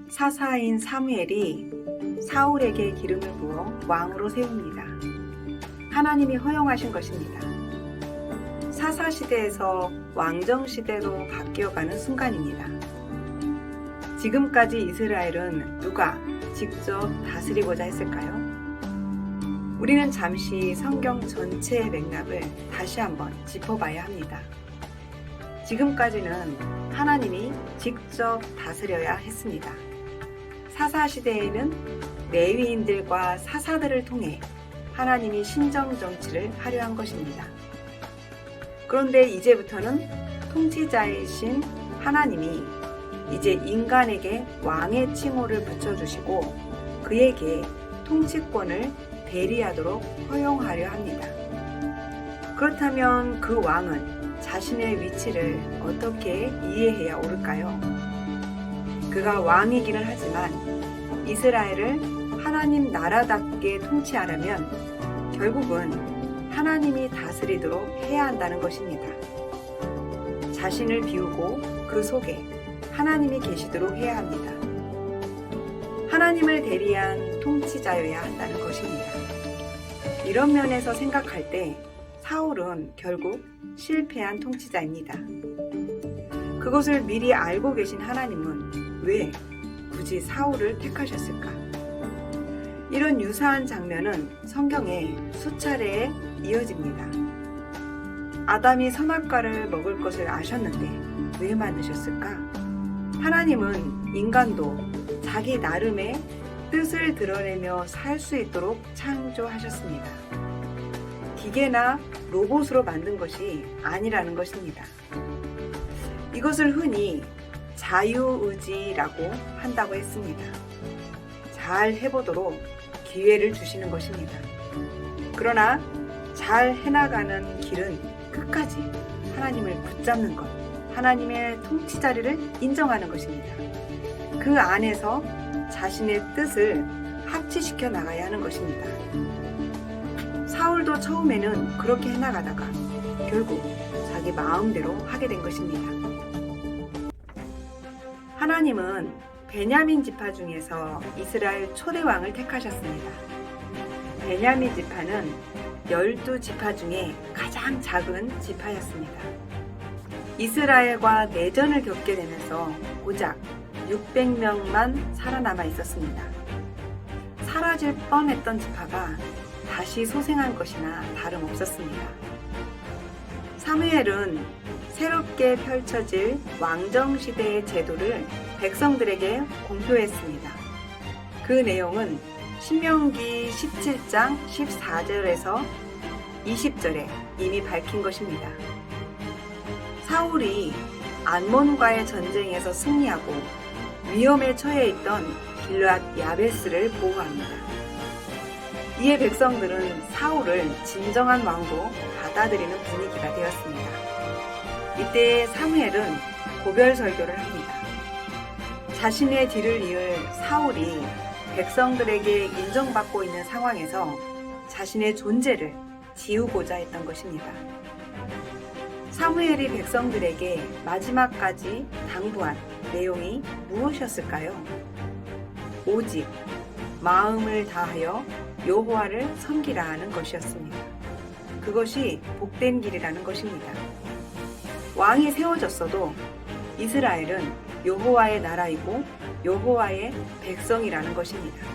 사사인 사무엘이 사울에게 기름을 부어 왕으로 세웁니다. 하나님이 허용하신 것입니다. 사사시대에서 왕정시대로 바뀌어가는 순간입니다. 지금까지 이스라엘은 누가 직접 다스리고자 했을까요? 우리는 잠시 성경 전체의 맥락을 다시 한번 짚어봐야 합니다. 지금까지는 하나님이 직접 다스려야 했습니다. 사사시대에는 레위인들과 사사들을 통해 하나님이 신정정치를 하려 한 것입니다. 그런데 이제부터는 통치자이신 하나님이 이제 인간에게 왕의 칭호를 붙여주시고 그에게 통치권을 대리하도록 허용하려 합니다. 그렇다면 그 왕은 자신의 위치를 어떻게 이해해야 옳을까요? 그가 왕이기는 하지만 이스라엘을 하나님 나라답게 통치하려면 결국은 하나님이 다스리도록 해야 한다는 것입니다. 자신을 비우고 그 속에 하나님이 계시도록 해야 합니다. 하나님을 대리한 통치자여야 한다는 것입니다. 이런 면에서 생각할 때 사울은 결국 실패한 통치자입니다. 그것을 미리 알고 계신 하나님은 왜 굳이 사울을 택하셨을까? 이런 유사한 장면은 성경에 수차례 이어집니다. 아담이 선악과를 먹을 것을 아셨는데 왜 만드셨을까? 하나님은 인간도 자기 나름의 뜻을 드러내며 살 수 있도록 창조하셨습니다. 기계나 로봇으로 만든 것이 아니라는 것입니다. 이것을 흔히 자유의지라고 한다고 했습니다. 잘 해보도록 기회를 주시는 것입니다. 그러나 잘 해나가는 길은 끝까지 하나님을 붙잡는 것, 하나님의 통치 자리를 인정하는 것입니다. 그 안에서 자신의 뜻을 합치시켜 나가야 하는 것입니다. 사울도 처음에는 그렇게 해나가다가 결국 자기 마음대로 하게 된 것입니다. 하나님은 베냐민 지파 중에서 이스라엘 초대왕을 택하셨습니다. 베냐민 지파는 12지파 중에 가장 작은 지파였습니다. 이스라엘과 내전을 겪게 되면서 고작 600명만 살아남아 있었습니다. 사라질 뻔했던 지파가 다시 소생한 것이나 다름없었습니다. 사무엘은 새롭게 펼쳐질 왕정시대의 제도를 백성들에게 공표했습니다. 그 내용은 신명기 17장 14절에서 20절에 이미 밝힌 것입니다. 사울이 암몬과의 전쟁에서 승리하고 위험에 처해 있던 길르앗 야베스를 보호합니다. 이에 백성들은 사울을 진정한 왕으로 받아들이는 분위기가 되었습니다. 이때 사무엘은 고별 설교를 합니다. 자신의 뒤를 이을 사울이 백성들에게 인정받고 있는 상황에서 자신의 존재를 지우고자 했던 것입니다. 사무엘이 백성들에게 마지막까지 당부한 내용이 무엇이었을까요? 오직 마음을 다하여 여호와를 섬기라 하는 것이었습니다. 그것이 복된 길이라는 것입니다. 왕이 세워졌어도 이스라엘은 여호와의 나라이고 여호와의 백성이라는 것입니다.